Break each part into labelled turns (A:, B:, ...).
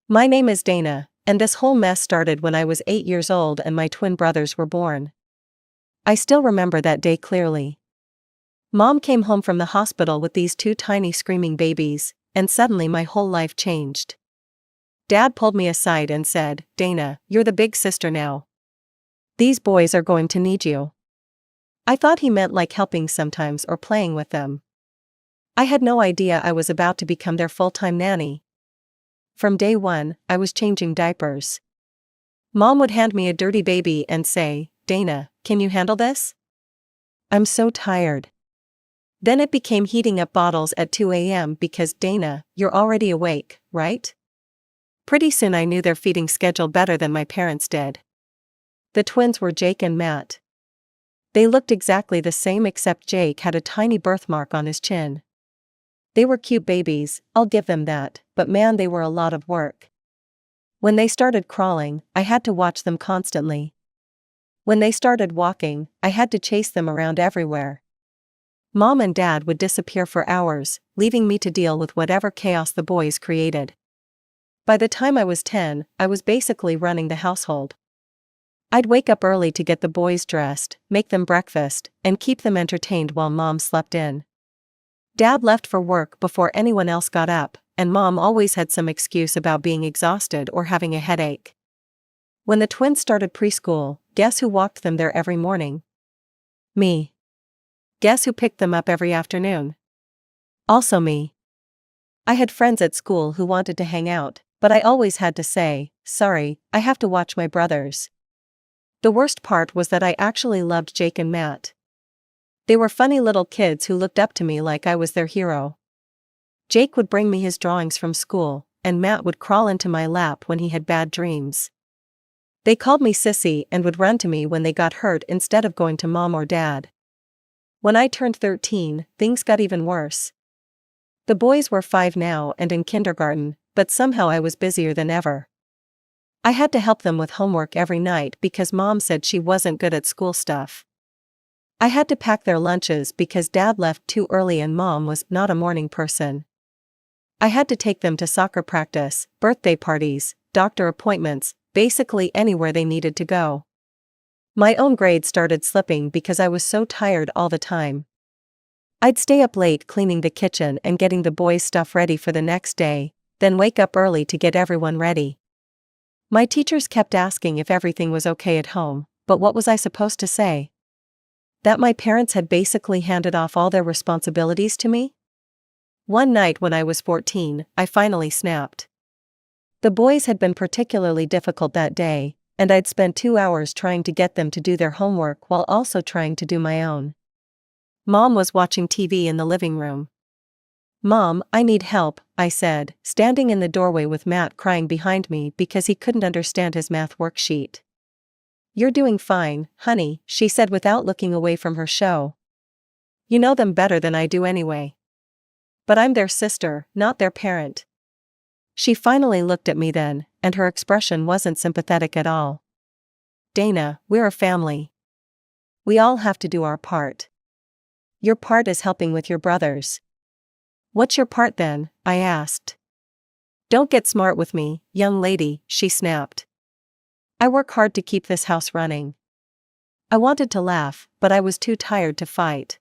A: My name is Dana, and this whole mess started when I was 8 years old and my twin brothers were born. I still remember that day clearly. Mom came home from the hospital with these two tiny screaming babies, and suddenly my whole life changed. Dad pulled me aside and said, "Dana, you're the big sister now. These boys are going to need you." I thought he meant like helping sometimes or playing with them. I had no idea I was about to become their full-time nanny. From day one, I was changing diapers. Mom would hand me a dirty baby and say, "Dana, can you handle this? I'm so tired." Then it became heating up bottles at 2 a.m. because, "Dana, you're already awake, right?" Pretty soon I knew their feeding schedule better than my parents did. The twins were Jake and Matt. They looked exactly the same except Jake had a tiny birthmark on his chin. They were cute babies, I'll give them that, but man, they were a lot of work. When they started crawling, I had to watch them constantly. When they started walking, I had to chase them around everywhere. Mom and Dad would disappear for hours, leaving me to deal with whatever chaos the boys created. By the time I was 10, I was basically running the household. I'd wake up early to get the boys dressed, make them breakfast, and keep them entertained while Mom slept in. Dad left for work before anyone else got up, and Mom always had some excuse about being exhausted or having a headache. When the twins started preschool, guess who walked them there every morning? Me. Guess who picked them up every afternoon? Also me. I had friends at school who wanted to hang out, but I always had to say, "Sorry, I have to watch my brothers." The worst part was that I actually loved Jake and Matt. They were funny little kids who looked up to me like I was their hero. Jake would bring me his drawings from school, and Matt would crawl into my lap when he had bad dreams. They called me sissy and would run to me when they got hurt instead of going to Mom or Dad. When I turned 13, things got even worse. The boys were 5 now and in kindergarten, but somehow I was busier than ever. I had to help them with homework every night because Mom said she wasn't good at school stuff. I had to pack their lunches because Dad left too early and Mom was not a morning person. I had to take them to soccer practice, birthday parties, doctor appointments, basically anywhere they needed to go. My own grades started slipping because I was so tired all the time. I'd stay up late cleaning the kitchen and getting the boys' stuff ready for the next day, then wake up early to get everyone ready. My teachers kept asking if everything was okay at home, but what was I supposed to say? That my parents had basically handed off all their responsibilities to me? One night when I was 14, I finally snapped. The boys had been particularly difficult that day, and I'd spent 2 hours trying to get them to do their homework while also trying to do my own. Mom was watching TV in the living room. "Mom, I need help," I said, standing in the doorway with Matt crying behind me because he couldn't understand his math worksheet. "You're doing fine, honey," she said without looking away from her show. "You know them better than I do anyway. But I'm their sister, not their parent." She finally looked at me then, and her expression wasn't sympathetic at all. "Dana, we're a family. We all have to do our part. Your part is helping with your brothers." "What's your part then?" I asked. "Don't get smart with me, young lady," she snapped. "I work hard to keep this house running." I wanted to laugh, but I was too tired to fight.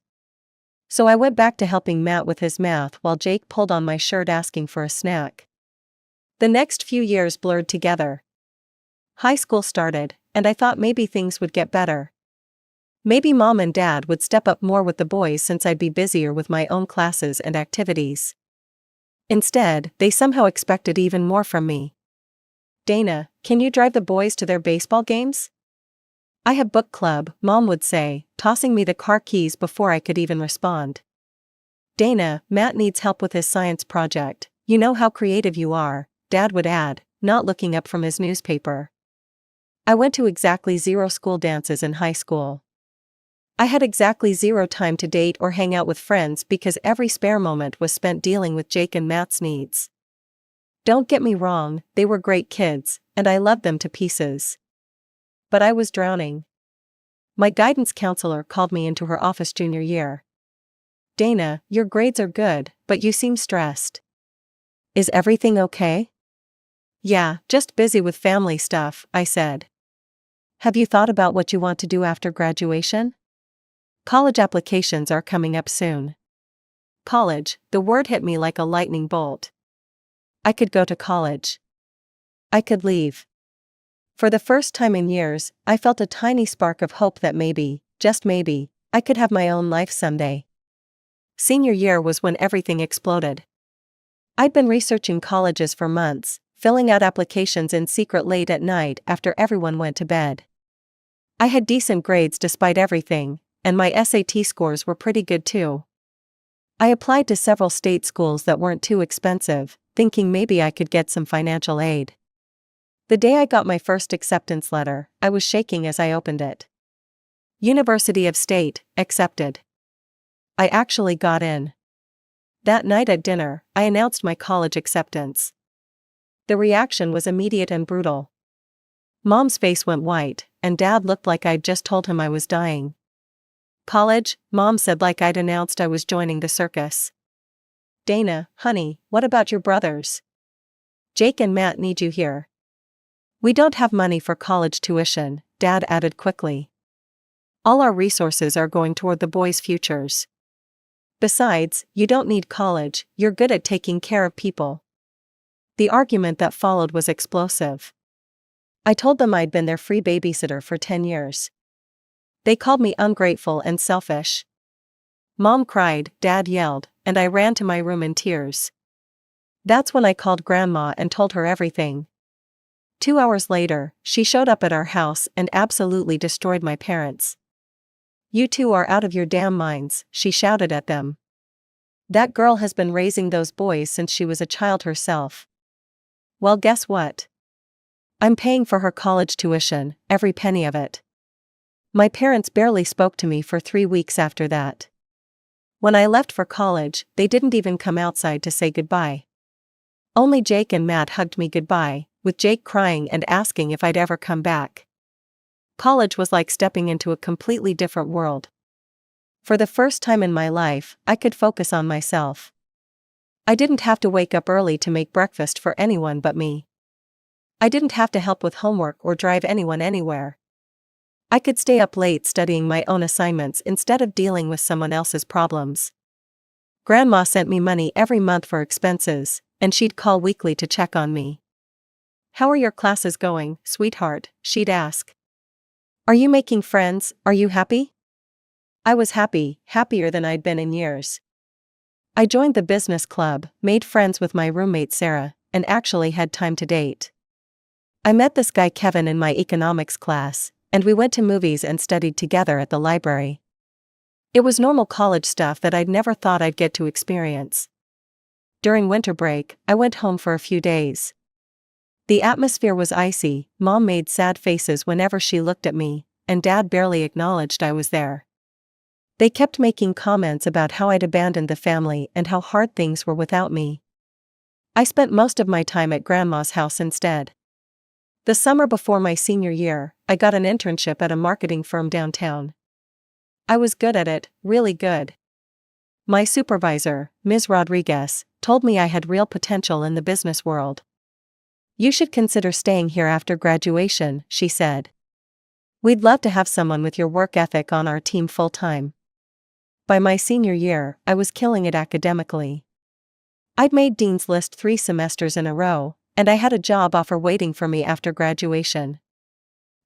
A: So I went back to helping Matt with his math while Jake pulled on my shirt asking for a snack. The next few years blurred together. High school started, and I thought maybe things would get better. Maybe Mom and Dad would step up more with the boys since I'd be busier with my own classes and activities. Instead, they somehow expected even more from me. "Dana, can you drive the boys to their baseball games?" "I have book club," Mom would say, tossing me the car keys before I could even respond. "Dana, Matt needs help with his science project. You know how creative you are," Dad would add, not looking up from his newspaper. I went to exactly 0 school dances in high school. I had exactly 0 time to date or hang out with friends because every spare moment was spent dealing with Jake and Matt's needs. Don't get me wrong, they were great kids, and I loved them to pieces. But I was drowning. My guidance counselor called me into her office junior year. "Dana, your grades are good, but you seem stressed. Is everything okay?" Yeah, just busy with family stuff, I said. Have you thought about what you want to do after graduation? College applications are coming up soon. College, the word hit me like a lightning bolt. I could go to college. I could leave. For the first time in years, I felt a tiny spark of hope that maybe, just maybe, I could have my own life someday. Senior year was when everything exploded. I'd been researching colleges for months, filling out applications in secret late at night after everyone went to bed. I had decent grades despite everything, and my SAT scores were pretty good too. I applied to several state schools that weren't too expensive, thinking maybe I could get some financial aid. The day I got my first acceptance letter, I was shaking as I opened it. University of State, accepted. I actually got in. That night at dinner, I announced my college acceptance. The reaction was immediate and brutal. Mom's face went white, and Dad looked like I'd just told him I was dying. College, Mom said like I'd announced I was joining the circus. Dana, honey, what about your brothers? Jake and Matt need you here. We don't have money for college tuition, Dad added quickly. All our resources are going toward the boys' futures. Besides, you don't need college, you're good at taking care of people. The argument that followed was explosive. I told them I'd been their free babysitter for 10 years. They called me ungrateful and selfish. Mom cried, Dad yelled, and I ran to my room in tears. That's when I called Grandma and told her everything. 2 hours later, she showed up at our house and absolutely destroyed my parents. You two are out of your damn minds, she shouted at them. That girl has been raising those boys since she was a child herself. Well, guess what? I'm paying for her college tuition, every penny of it. My parents barely spoke to me for 3 weeks after that. When I left for college, they didn't even come outside to say goodbye. Only Jake and Matt hugged me goodbye, with Jake crying and asking if I'd ever come back. College was like stepping into a completely different world. For the first time in my life, I could focus on myself. I didn't have to wake up early to make breakfast for anyone but me. I didn't have to help with homework or drive anyone anywhere. I could stay up late studying my own assignments instead of dealing with someone else's problems. Grandma sent me money every month for expenses, and she'd call weekly to check on me. How are your classes going, sweetheart? She'd ask. Are you making friends? Are you happy? I was happy, happier than I'd been in years. I joined the business club, made friends with my roommate Sarah, and actually had time to date. I met this guy Kevin in my economics class, and we went to movies and studied together at the library. It was normal college stuff that I'd never thought I'd get to experience. During winter break, I went home for a few days. The atmosphere was icy, Mom made sad faces whenever she looked at me, and Dad barely acknowledged I was there. They kept making comments about how I'd abandoned the family and how hard things were without me. I spent most of my time at Grandma's house instead. The summer before my senior year, I got an internship at a marketing firm downtown. I was good at it, really good. My supervisor, Ms. Rodriguez, told me I had real potential in the business world. You should consider staying here after graduation, she said. We'd love to have someone with your work ethic on our team full-time. By my senior year, I was killing it academically. I'd made Dean's List 3 semesters in a row, and I had a job offer waiting for me after graduation.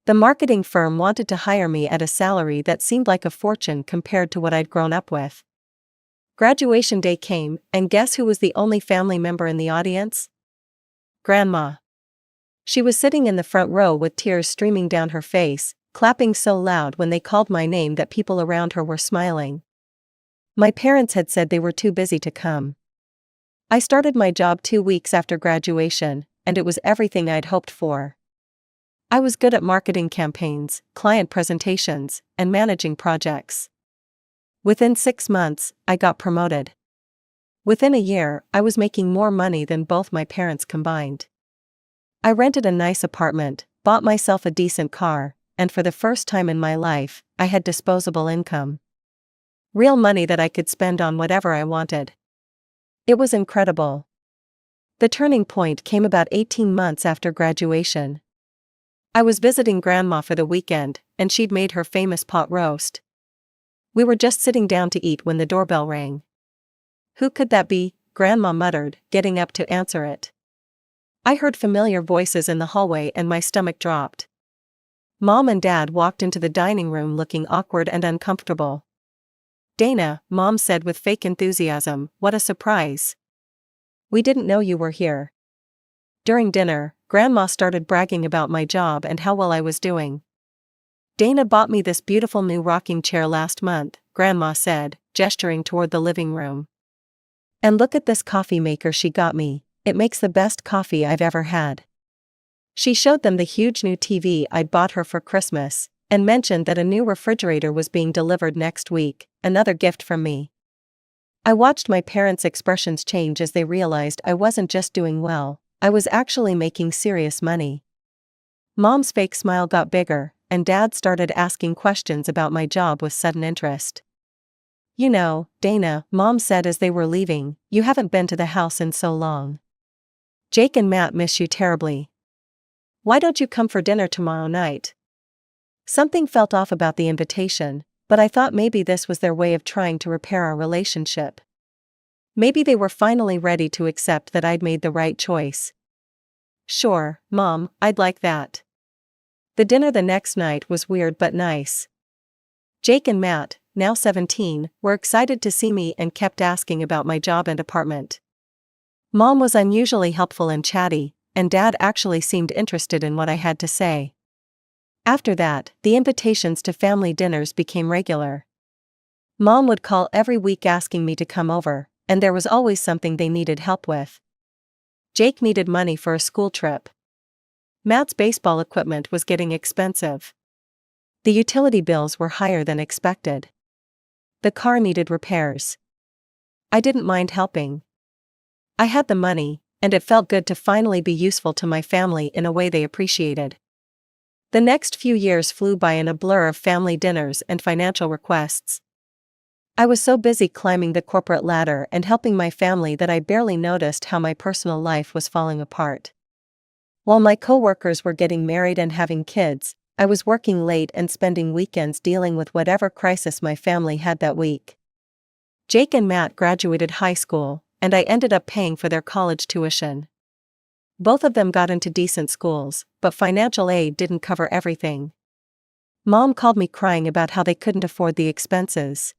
A: The marketing firm wanted to hire me at a salary that seemed like a fortune compared to what I'd grown up with. Graduation day came, and guess who was the only family member in the audience? Grandma. She was sitting in the front row with tears streaming down her face, clapping so loud when they called my name that people around her were smiling. My parents had said they were too busy to come. I started my job 2 weeks after graduation, and it was everything I'd hoped for. I was good at marketing campaigns, client presentations, and managing projects. Within 6 months, I got promoted. Within a year, I was making more money than both my parents combined. I rented a nice apartment, bought myself a decent car, and for the first time in my life, I had disposable income. Real money that I could spend on whatever I wanted. It was incredible. The turning point came about 18 months after graduation. I was visiting Grandma for the weekend, and she'd made her famous pot roast. We were just sitting down to eat when the doorbell rang. "Who could that be?" Grandma muttered, getting up to answer it. I heard familiar voices in the hallway and my stomach dropped. Mom and Dad walked into the dining room looking awkward and uncomfortable. "Dana," Mom said with fake enthusiasm, "what a surprise. We didn't know you were here." During dinner, Grandma started bragging about my job and how well I was doing. "Dana bought me this beautiful new rocking chair last month," Grandma said, gesturing toward the living room. "And look at this coffee maker she got me, it makes the best coffee I've ever had." She showed them the huge new TV I'd bought her for Christmas, and mentioned that a new refrigerator was being delivered next week, another gift from me. I watched my parents' expressions change as they realized I wasn't just doing well, I was actually making serious money. Mom's fake smile got bigger, and Dad started asking questions about my job with sudden interest. "You know, Dana," Mom said as they were leaving, "you haven't been to the house in so long. Jake and Matt miss you terribly. Why don't you come for dinner tomorrow night?" Something felt off about the invitation, but I thought maybe this was their way of trying to repair our relationship. Maybe they were finally ready to accept that I'd made the right choice. "Sure, Mom, I'd like that." The dinner the next night was weird but nice. Jake and Matt, now 17, were excited to see me and kept asking about my job and apartment. Mom was unusually helpful and chatty, and Dad actually seemed interested in what I had to say. After that, the invitations to family dinners became regular. Mom would call every week asking me to come over, and there was always something they needed help with. Jake needed money for a school trip. Matt's baseball equipment was getting expensive. The utility bills were higher than expected. The car needed repairs. I didn't mind helping. I had the money, and it felt good to finally be useful to my family in a way they appreciated. The next few years flew by in a blur of family dinners and financial requests. I was so busy climbing the corporate ladder and helping my family that I barely noticed how my personal life was falling apart. While my coworkers were getting married and having kids, I was working late and spending weekends dealing with whatever crisis my family had that week. Jake and Matt graduated high school, and I ended up paying for their college tuition. Both of them got into decent schools, but financial aid didn't cover everything. Mom called me crying about how they couldn't afford the expenses.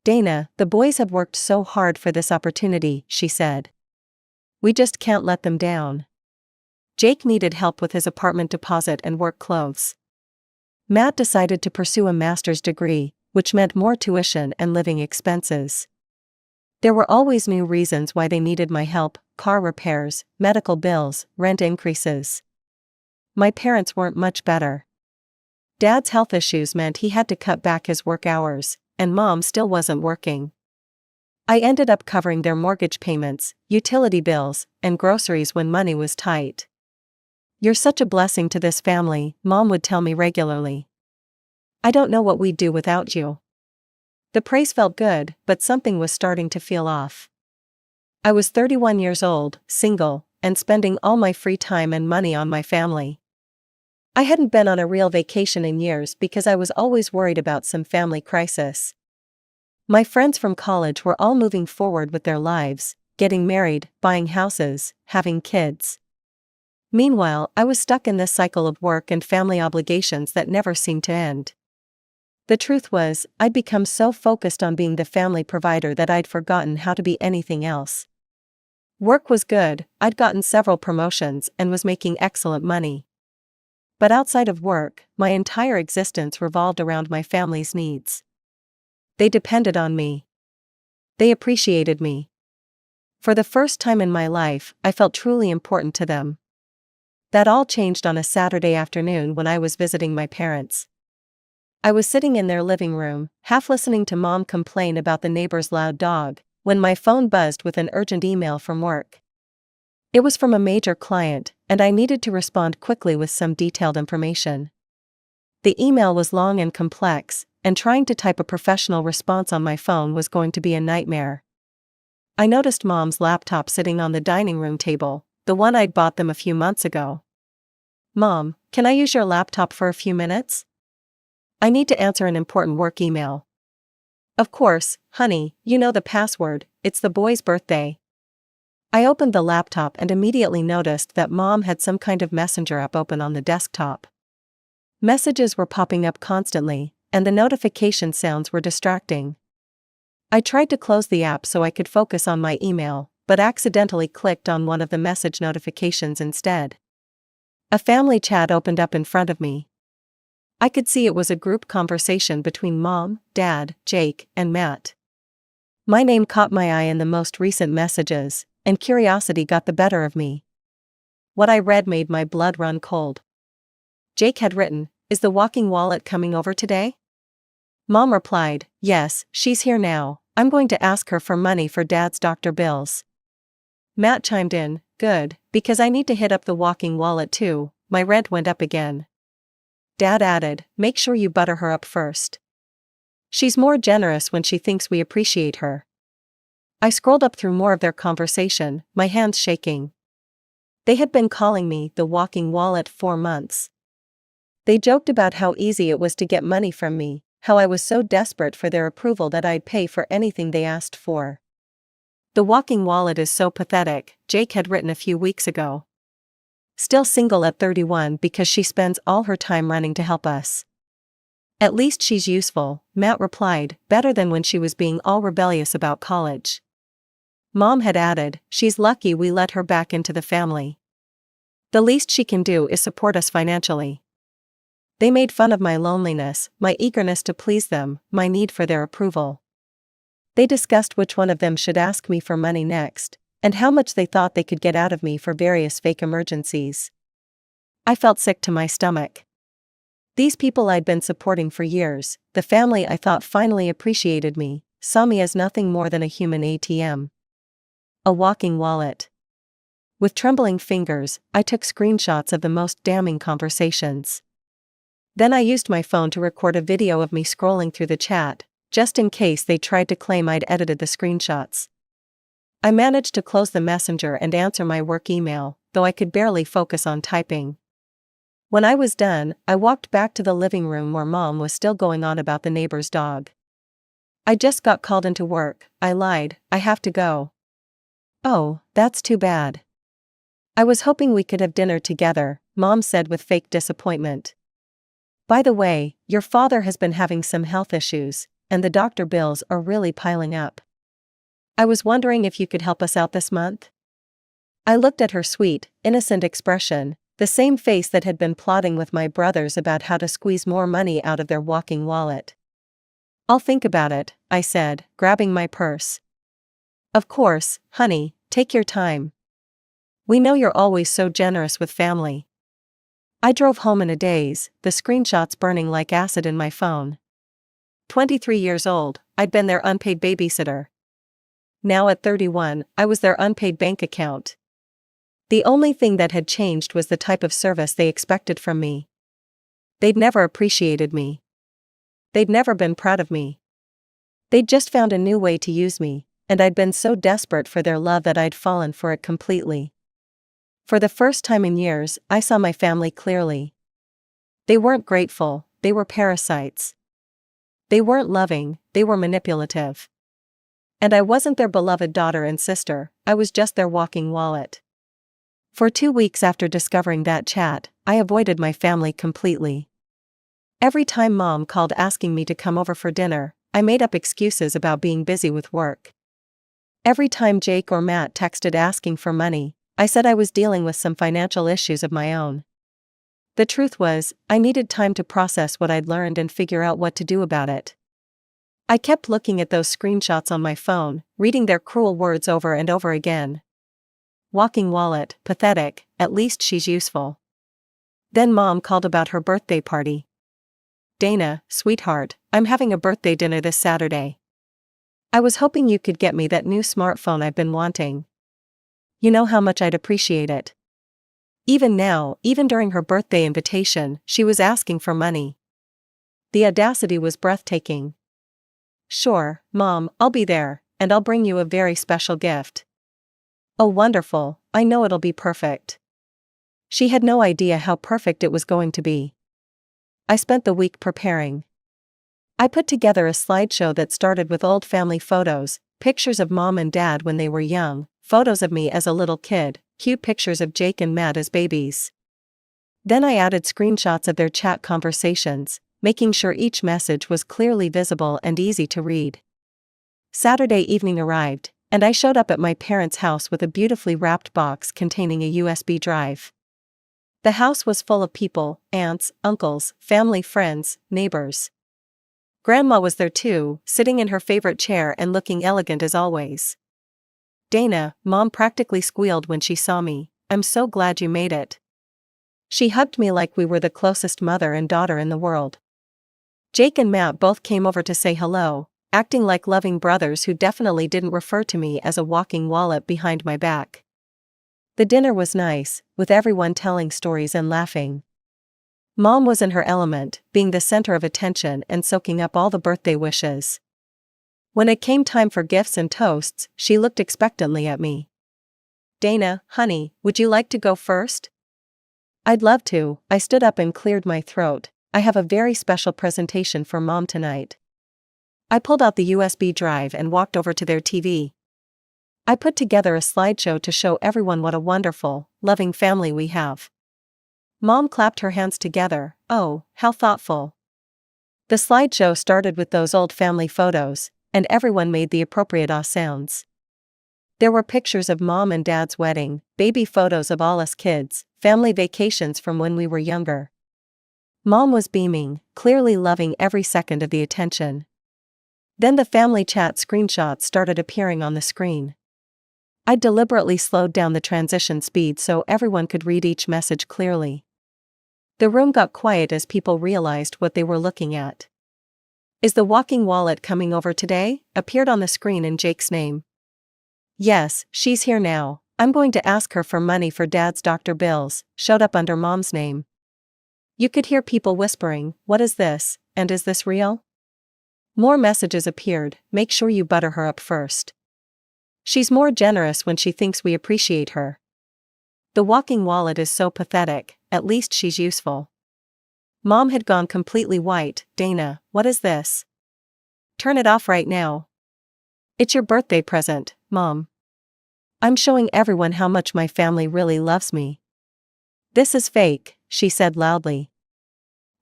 A: "Dana, the boys have worked so hard for this opportunity," she said. "We just can't let them down." Jake needed help with his apartment deposit and work clothes. Matt decided to pursue a master's degree, which meant more tuition and living expenses. There were always new reasons why they needed my help: car repairs, medical bills, rent increases. My parents weren't much better. Dad's health issues meant he had to cut back his work hours, and Mom still wasn't working. I ended up covering their mortgage payments, utility bills, and groceries when money was tight. "You're such a blessing to this family," Mom would tell me regularly. "I don't know what we'd do without you." The praise felt good, but something was starting to feel off. I was 31 years old, single, and spending all my free time and money on my family. I hadn't been on a real vacation in years because I was always worried about some family crisis. My friends from college were all moving forward with their lives, getting married, buying houses, having kids. Meanwhile, I was stuck in this cycle of work and family obligations that never seemed to end. The truth was, I'd become so focused on being the family provider that I'd forgotten how to be anything else. Work was good, I'd gotten several promotions and was making excellent money. But outside of work, my entire existence revolved around my family's needs. They depended on me. They appreciated me. For the first time in my life, I felt truly important to them. That all changed on a Saturday afternoon when I was visiting my parents. I was sitting in their living room, half listening to Mom complain about the neighbor's loud dog, when my phone buzzed with an urgent email from work. It was from a major client, and I needed to respond quickly with some detailed information. The email was long and complex, and trying to type a professional response on my phone was going to be a nightmare. I noticed Mom's laptop sitting on the dining room table, the one I'd bought them a few months ago. "Mom, can I use your laptop for a few minutes? I need to answer an important work email." "Of course, honey, you know the password, it's the boy's birthday." I opened the laptop and immediately noticed that Mom had some kind of messenger app open on the desktop. Messages were popping up constantly, and the notification sounds were distracting. I tried to close the app so I could focus on my email, but accidentally clicked on one of the message notifications instead. A family chat opened up in front of me. I could see it was a group conversation between Mom, Dad, Jake, and Matt. My name caught my eye in the most recent messages, and curiosity got the better of me. What I read made my blood run cold. Jake had written, "Is the walking wallet coming over today?" Mom replied, "Yes, she's here now. I'm going to ask her for money for Dad's doctor bills." Matt chimed in, "Good, because I need to hit up the walking wallet too, my rent went up again." Dad added, "Make sure you butter her up first. She's more generous when she thinks we appreciate her." I scrolled up through more of their conversation, my hands shaking. They had been calling me the walking wallet for months. They joked about how easy it was to get money from me, how I was so desperate for their approval that I'd pay for anything they asked for. "The walking wallet is so pathetic," Jake had written a few weeks ago. "Still single at 31 because she spends all her time running to help us." "At least she's useful," Matt replied, "better than when she was being all rebellious about college." Mom had added, "She's lucky we let her back into the family. The least she can do is support us financially." They made fun of my loneliness, my eagerness to please them, my need for their approval. They discussed which one of them should ask me for money next, and how much they thought they could get out of me for various fake emergencies. I felt sick to my stomach. These people I'd been supporting for years, the family I thought finally appreciated me, saw me as nothing more than a human ATM. A walking wallet. With trembling fingers, I took screenshots of the most damning conversations. Then I used my phone to record a video of me scrolling through the chat, just in case they tried to claim I'd edited the screenshots. I managed to close the messenger and answer my work email, though I could barely focus on typing. When I was done, I walked back to the living room where Mom was still going on about the neighbor's dog. "I just got called into work," I lied, "I have to go." "Oh, that's too bad. I was hoping we could have dinner together," Mom said with fake disappointment. "By the way, your father has been having some health issues, and the doctor bills are really piling up. I was wondering if you could help us out this month?" I looked at her sweet, innocent expression, the same face that had been plotting with my brothers about how to squeeze more money out of their walking wallet. "I'll think about it," I said, grabbing my purse. "Of course, honey, take your time. We know you're always so generous with family." I drove home in a daze, the screenshots burning like acid in my phone. 23 years old, I'd been their unpaid babysitter. Now at 31, I was their unpaid bank account. The only thing that had changed was the type of service they expected from me. They'd never appreciated me. They'd never been proud of me. They'd just found a new way to use me, and I'd been so desperate for their love that I'd fallen for it completely. For the first time in years, I saw my family clearly. They weren't grateful, they were parasites. They weren't loving, they were manipulative. And I wasn't their beloved daughter and sister, I was just their walking wallet. For 2 weeks after discovering that chat, I avoided my family completely. Every time Mom called asking me to come over for dinner, I made up excuses about being busy with work. Every time Jake or Matt texted asking for money, I said I was dealing with some financial issues of my own. The truth was, I needed time to process what I'd learned and figure out what to do about it. I kept looking at those screenshots on my phone, reading their cruel words over and over again. Walking wallet, pathetic, at least she's useful. Then Mom called about her birthday party. "Dana, sweetheart, I'm having a birthday dinner this Saturday. I was hoping you could get me that new smartphone I've been wanting. You know how much I'd appreciate it." Even now, even during her birthday invitation, she was asking for money. The audacity was breathtaking. "Sure, Mom, I'll be there," and I'll bring you a very special gift." "Oh, wonderful, I know it'll be perfect." She had no idea how perfect it was going to be. I spent the week preparing. I put together a slideshow that started with old family photos, pictures of Mom and Dad when they were young, photos of me as a little kid, cute pictures of Jake and Matt as babies. Then I added screenshots of their chat conversations, making sure each message was clearly visible and easy to read. Saturday evening arrived, and I showed up at my parents' house with a beautifully wrapped box containing a USB drive. The house was full of people, aunts, uncles, family friends, neighbors. Grandma was there too, sitting in her favorite chair and looking elegant as always. "Dana," Mom practically squealed when she saw me, "I'm so glad you made it." She hugged me like we were the closest mother and daughter in the world. Jake and Matt both came over to say hello, acting like loving brothers who definitely didn't refer to me as a walking wallet behind my back. The dinner was nice, with everyone telling stories and laughing. Mom was in her element, being the center of attention and soaking up all the birthday wishes. When it came time for gifts and toasts, she looked expectantly at me. "Dana, honey, would you like to go first?" "I'd love to." I stood up and cleared my throat. "I have a very special presentation for Mom tonight." I pulled out the USB drive and walked over to their TV. I put together a slideshow to show everyone what a wonderful, loving family we have. Mom clapped her hands together. "Oh, how thoughtful." The slideshow started with those old family photos, and everyone made the appropriate sounds. There were pictures of Mom and Dad's wedding, baby photos of all us kids, family vacations from when we were younger. Mom was beaming, clearly loving every second of the attention. Then the family chat screenshots started appearing on the screen. I deliberately slowed down the transition speed so everyone could read each message clearly. The room got quiet as people realized what they were looking at. "Is the walking wallet coming over today?" appeared on the screen in Jake's name. "Yes, she's here now. I'm going to ask her for money for Dad's doctor bills," showed up under Mom's name. You could hear people whispering, "What is this, and is this real?" More messages appeared, "Make sure you butter her up first. She's more generous when she thinks we appreciate her. The walking wallet is so pathetic, at least she's useful." Mom had gone completely white. "Dana, what is this? Turn it off right now." "It's your birthday present, Mom. I'm showing everyone how much my family really loves me." "This is fake," she said loudly.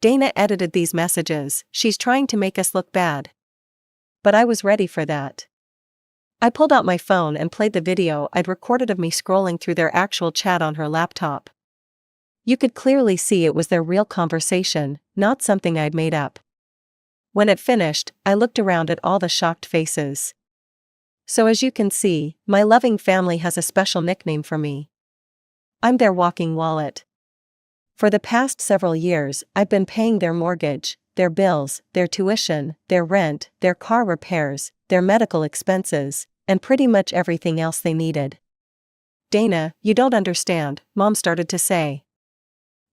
A: "Dana edited these messages, she's trying to make us look bad." But I was ready for that. I pulled out my phone and played the video I'd recorded of me scrolling through their actual chat on her laptop. You could clearly see it was their real conversation, not something I'd made up. When it finished, I looked around at all the shocked faces. So as you can see, my loving family has a special nickname for me. I'm their walking wallet. For the past several years, I've been paying their mortgage, their bills, their tuition, their rent, their car repairs, their medical expenses, and pretty much everything else they needed. "Dana, you don't understand," Mom started to say.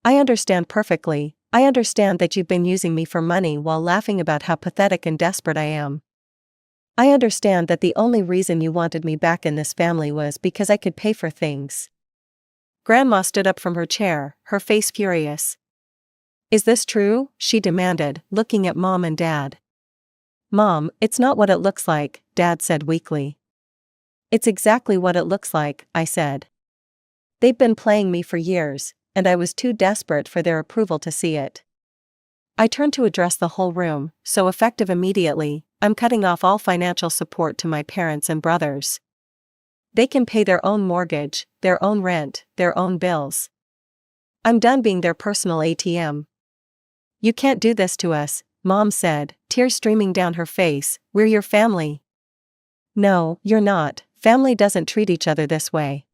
A: "I understand perfectly. I understand that you've been using me for money while laughing about how pathetic and desperate I am. I understand that the only reason you wanted me back in this family was because I could pay for things." Grandma stood up from her chair, her face furious. "Is this true?" she demanded, looking at Mom and Dad. "Mom, it's not what it looks like," Dad said weakly. "It's exactly what it looks like," I said. "They've been playing me for years, and I was too desperate for their approval to see it." I turned to address the whole room, so effective immediately. "I'm cutting off all financial support to my parents and brothers. They can pay their own mortgage, their own rent, their own bills. I'm done being their personal ATM." "You can't do this to us," Mom said, tears streaming down her face. "We're your family." "No, you're not. Family doesn't treat each other this way.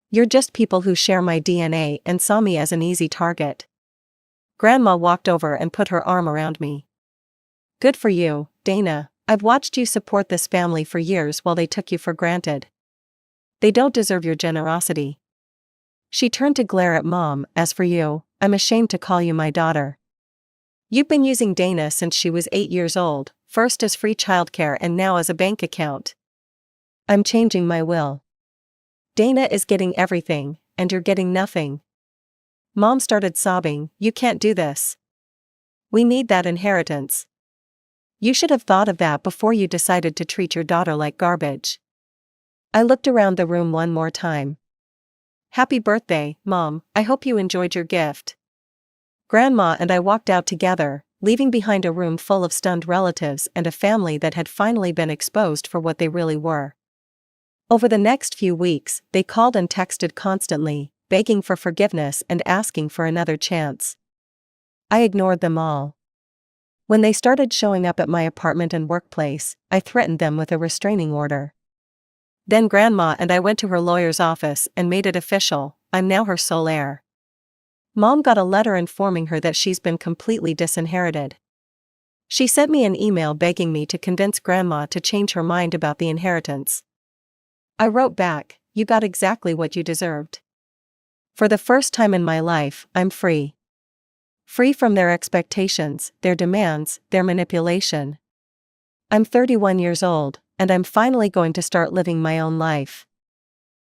A: You're just people who share my DNA and saw me as an easy target." Grandma walked over and put her arm around me. "Good for you, Dana. I've watched you support this family for years while they took you for granted. They don't deserve your generosity." She turned to glare at Mom. "As for you, I'm ashamed to call you my daughter. You've been using Dana since she was 8 years old, first as free childcare and now as a bank account. I'm changing my will. Dana is getting everything, and you're getting nothing. Mom started sobbing, "You can't do this. We need that inheritance. You should have thought of that before you decided to treat your daughter like garbage." I looked around the room one more time. "Happy birthday, Mom, I hope you enjoyed your gift." Grandma and I walked out together, leaving behind a room full of stunned relatives and a family that had finally been exposed for what they really were. Over the next few weeks, they called and texted constantly, begging for forgiveness and asking for another chance. I ignored them all. When they started showing up at my apartment and workplace, I threatened them with a restraining order. Then Grandma and I went to her lawyer's office and made it official. I'm now her sole heir. Mom got a letter informing her that she's been completely disinherited. She sent me an email begging me to convince Grandma to change her mind about the inheritance. I wrote back, "You got exactly what you deserved." For the first time in my life, I'm free. Free from their expectations, their demands, their manipulation. I'm 31 years old, and I'm finally going to start living my own life.